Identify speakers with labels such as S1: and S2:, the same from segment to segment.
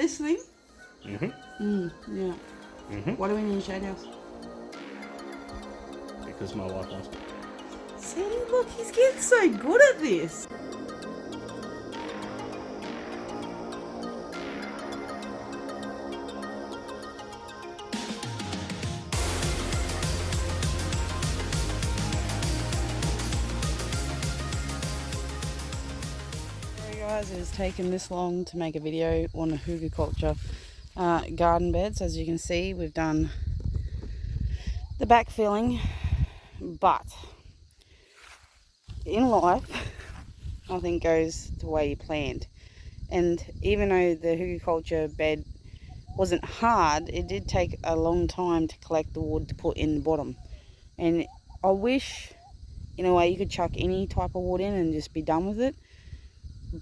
S1: listening? Yeah. Why do we need a shade house?
S2: Because my wife wants it.
S1: See, look, he's getting so good at this. Guys, it has taken this long to make a video on the Hugelkultur garden beds. As you can see, we've done the backfilling, but in life nothing goes the way you planned. And even though the Hugelkultur bed wasn't hard, it did take a long time to collect the wood to put in the bottom. And I wish in a way you could chuck any type of wood in and just be done with it,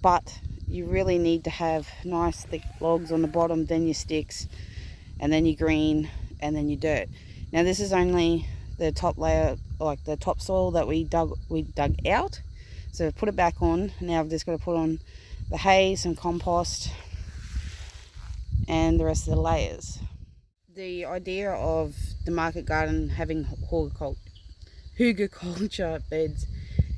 S1: but you really need to have nice thick logs on the bottom, then your sticks, and then your green, and then your dirt. Now this is only the top layer, like the topsoil that we dug out. So I've put it back on. Now I've just got to put on the hay, some compost, and the rest of the layers. The idea of the market garden having Hugelkultur beds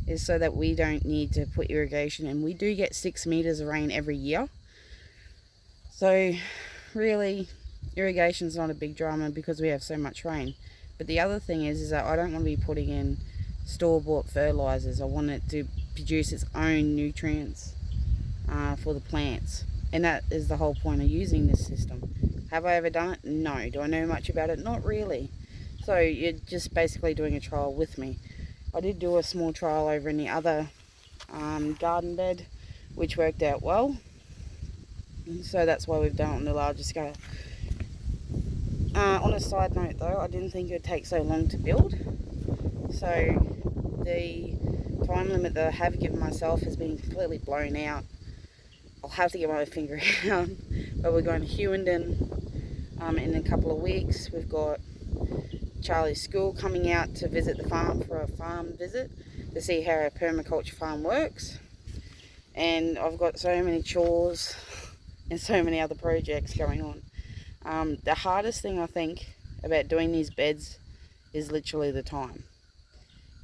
S1: is so that we don't need to put irrigation in. We do get 6 meters of rain every year, so really irrigation is not a big drama because we have so much rain. But the other thing is that I don't want to be putting in store-bought fertilizers. I want it to produce its own nutrients for the plants, and that is the whole point of using this system. Have I ever done it? No. Do I know much about it? Not really. So you're just basically doing a trial with me. I did do a small trial over in the other garden bed, which worked out well. So that's why we've done it on the larger scale. On a side note though, I didn't think it would take so long to build. So the time limit that I have given myself has been completely blown out. I'll have to get my finger out. But we're going to Hughenden in a couple of weeks. We've got Charlie's school coming out to visit the farm for a farm visit to see how our permaculture farm works. And I've got so many chores and so many other projects going on. The hardest thing I think about doing these beds is literally the time.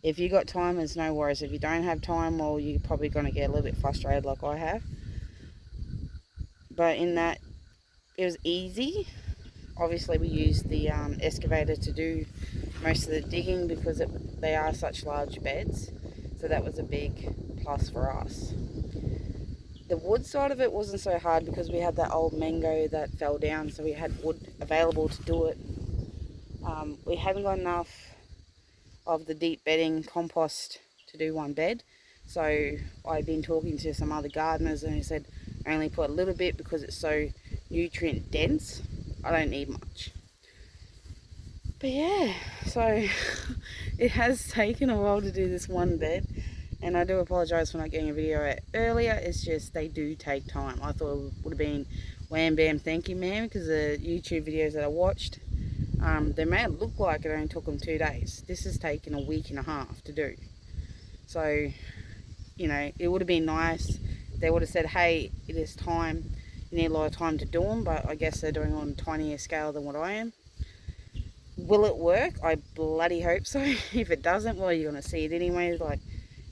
S1: If you got time, there's no worries. If you don't have time, well, you're probably going to get a little bit frustrated like I have. But in that, it was easy. Obviously we used the excavator to do most of the digging because they are such large beds, so that was a big plus for us. The wood side of it wasn't so hard because we had that old mango that fell down, so we had wood available to do it. We haven't got enough of the deep bedding compost to do one bed, so I've been talking to some other gardeners and they said only put a little bit because it's so nutrient dense. I don't need much. But yeah, so it has taken a while to do this one bed, and I do apologise for not getting a video out earlier. It's just they do take time. I thought it would have been wham bam thank you ma'am, because the YouTube videos that I watched, they may look like it only took them 2 days. This has taken a week and a half to do. So, you know, it would have been nice if they would have said, hey, it is time. You need a lot of time to do them, but I guess they're doing on a tinier scale than what I am. Will it work? I bloody hope so. If it doesn't, well, you're going to see it anyway.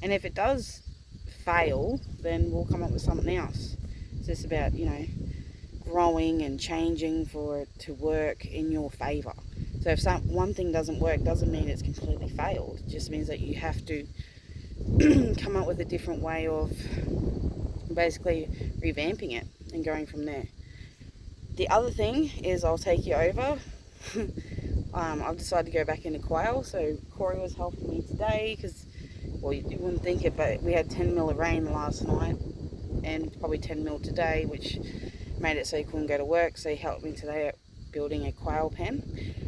S1: And if it does fail, then we'll come up with something else. It's just about, you know, growing and changing for it to work in your favour. So if one thing doesn't work, doesn't mean it's completely failed. It just means that you have to come up with a different way of basically revamping it and going from there. The other thing is I'll take you over. I've decided to go back into quail, so Corey was helping me today because, well, you wouldn't think it, but we had 10 mil of rain last night and probably 10 mil today, which made it so he couldn't go to work, so he helped me today at building a quail pen.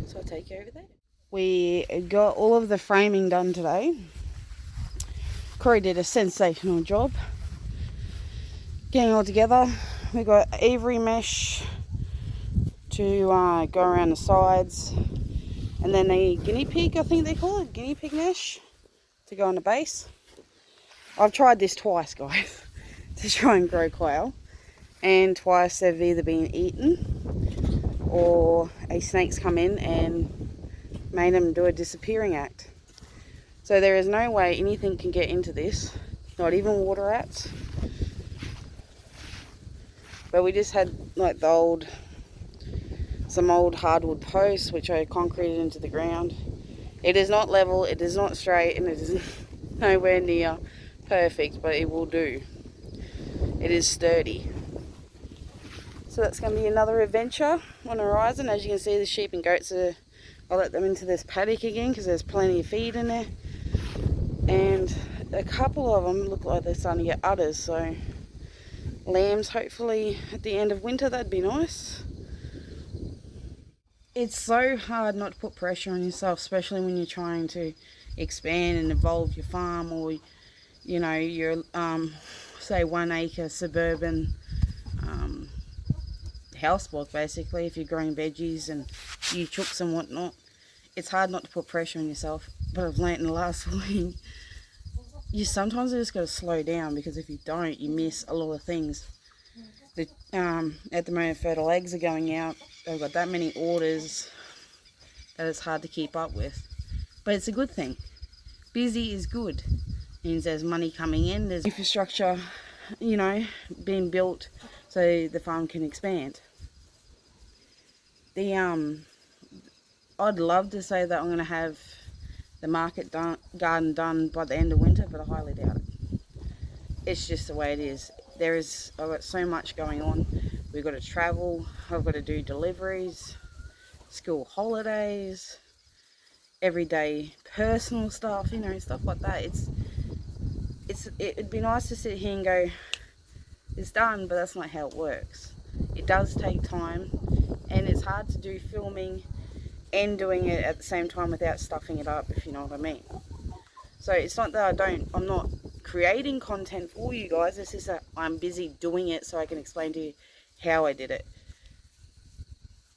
S1: So I'll take you over there. We got all of the framing done today. Corey did a sensational job getting it all together. We got Avery mesh to go around the sides, and then a guinea pig, I think they call it, guinea pig mesh to go on the base. I've tried this twice, guys, to try and grow quail, and twice they've either been eaten or a snake's come in and made them do a disappearing act. So there is no way anything can get into this, not even water rats. But we just had like some old hardwood posts which I concreted into the ground. It is not level, it is not straight, and it is nowhere near perfect, but it will do. It is sturdy. So that's going to be another adventure on the horizon. As you can see, the sheep and goats I'll let them into this paddock again because there's plenty of feed in there. And a couple of them look like they're starting to get udders, so lambs hopefully at the end of winter, that'd be nice. It's so hard not to put pressure on yourself, especially when you're trying to expand and evolve your farm, or you know, your say 1 acre suburban house block. Basically, if you're growing veggies and you chooks and whatnot, it's hard not to put pressure on yourself. But I've learnt in the last week, you sometimes just got to slow down, because if you don't, you miss a lot of things. At the moment, fertile eggs are going out. They've got that many orders that it's hard to keep up with. But it's a good thing. Busy is good. It means there's money coming in, there's infrastructure, you know, being built so the farm can expand. I'd love to say that I'm going to have the market garden done by the end of winter, but I highly doubt it. It's just the way it is. I've got so much going on. We've got to travel, I've got to do deliveries, school holidays, everyday personal stuff, you know, stuff like that. It'd be nice to sit here and go, it's done, but that's not how it works. It does take time, and it's hard to do filming and doing it at the same time without stuffing it up, if you know what I mean. So it's not that I'm not creating content for you guys, it's just that I'm busy doing it so I can explain to you how I did it.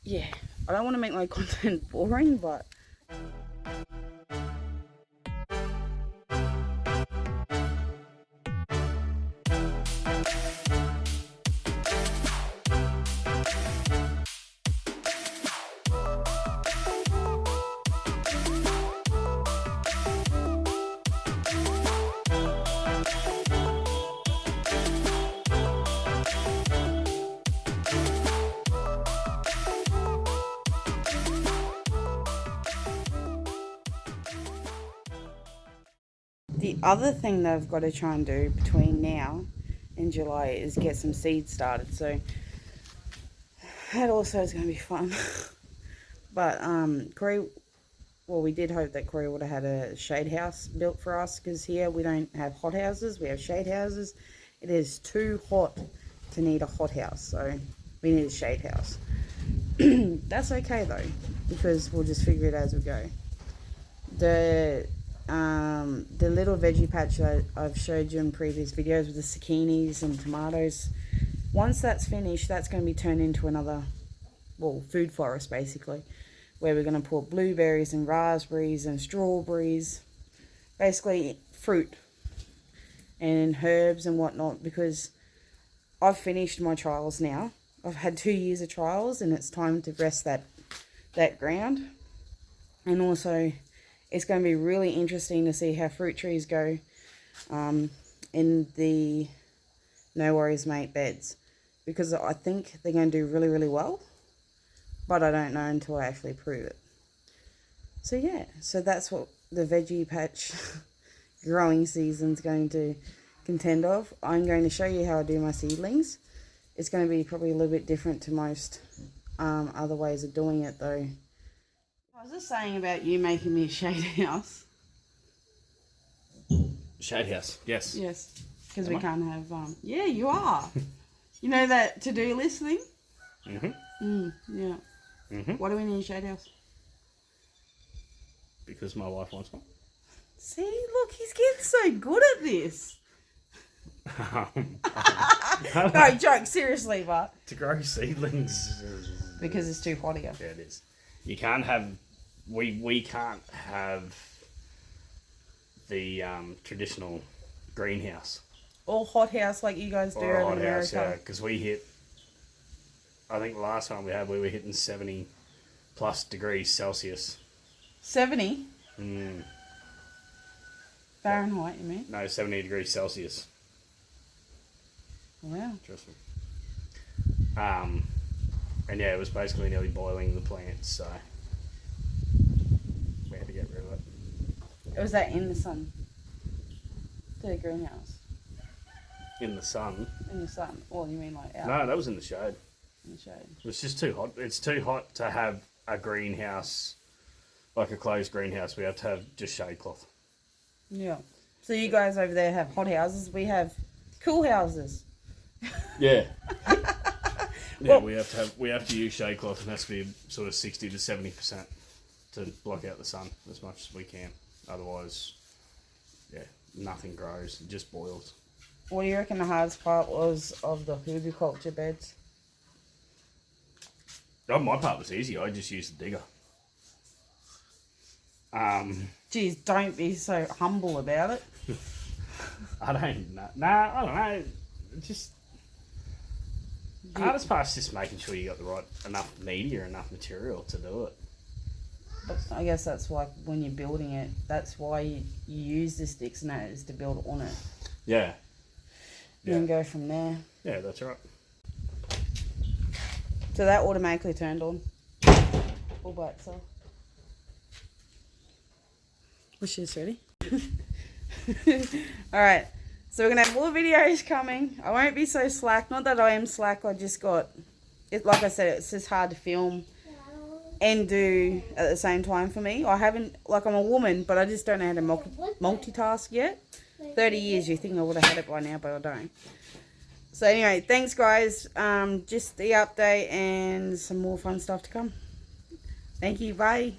S1: Yeah, I don't want to make my content boring, but the other thing that I've got to try and do between now and July is get some seeds started. So that also is going to be fun. But Corey, well, we did hope that Corey would have had a shade house built for us, because here we don't have hot houses, we have shade houses. It is too hot to need a hot house, so we need a shade house. That's okay though, because we'll just figure it as we go. The little veggie patch that I've showed you in previous videos with the zucchinis and tomatoes, once that's finished, that's going to be turned into another, well, food forest basically, where we're going to put blueberries and raspberries and strawberries, basically fruit and herbs and whatnot, because I've finished my trials now. I've had 2 years of trials, and it's time to rest that ground. And also, it's going to be really interesting to see how fruit trees go in the No Worries Mate beds, because I think they're going to do really, really well, but I don't know until I actually prove it. So yeah, so that's what the veggie patch growing season's going to contend of. I'm going to show you how I do my seedlings. It's going to be probably a little bit different to most other ways of doing it though. I was just saying about you making me a shade house.
S2: Shade house, yes.
S1: Yes, because we can't have, yeah, you are. You know that to-do list thing? Yeah. Why do we need a shade house?
S2: Because my wife wants one.
S1: See, look, he's getting so good at this. No, joke, seriously, but
S2: to grow seedlings.
S1: Because it's too hot here.
S2: Yeah, it is. You can't have, we can't have the traditional greenhouse.
S1: Or hot house like you guys do
S2: or a
S1: over
S2: hot
S1: in
S2: house,
S1: America.
S2: yeah, because we hit I think the last one we had, we were hitting 70 plus degrees Celsius.
S1: 70
S2: Mm.
S1: Fahrenheit, you mean?
S2: No, 70 degrees Celsius.
S1: Wow.
S2: Interesting. And yeah, it was basically nearly boiling the plants, so we had to get rid of it.
S1: Was that in the sun? The greenhouse?
S2: In the sun?
S1: In the sun? Or you mean like out
S2: No, that was in the shade.
S1: in the shade?
S2: It was just too hot. It's too hot to have a greenhouse, like a closed greenhouse. We have to have just shade cloth.
S1: Yeah. So you guys over there have hot houses. We have cool houses.
S2: Yeah.
S1: Well,
S2: we have to use shade cloth, and it has to be sort of 60 to 70% to block out the sun as much as we can. Otherwise, yeah, nothing grows. It just boils.
S1: what do you reckon the hardest part was of the Hugelkultur beds?
S2: Oh, my part was easy. I just used the digger.
S1: Geez, don't be so humble about it.
S2: I don't know. Nah, I don't know. Just the hardest part's just making sure you got the right enough media, enough material to do it.
S1: But I guess that's why when you're building it, that's why you use the sticks and that is to build on it.
S2: Yeah.
S1: You can go from there.
S2: Yeah, that's right.
S1: So that automatically turned on all by itself. Which is ready. Alright, so we're going to have more videos coming. I won't be so slack. Not that I am slack, I just got, it. Like I said, it's just hard to film and do at the same time for me. I haven't, like I'm a woman, but I just don't know how to multitask yet. 30 years, you think I would have had it by now, but I don't. So anyway, thanks guys. Just the update and some more fun stuff to come. Thank you, bye.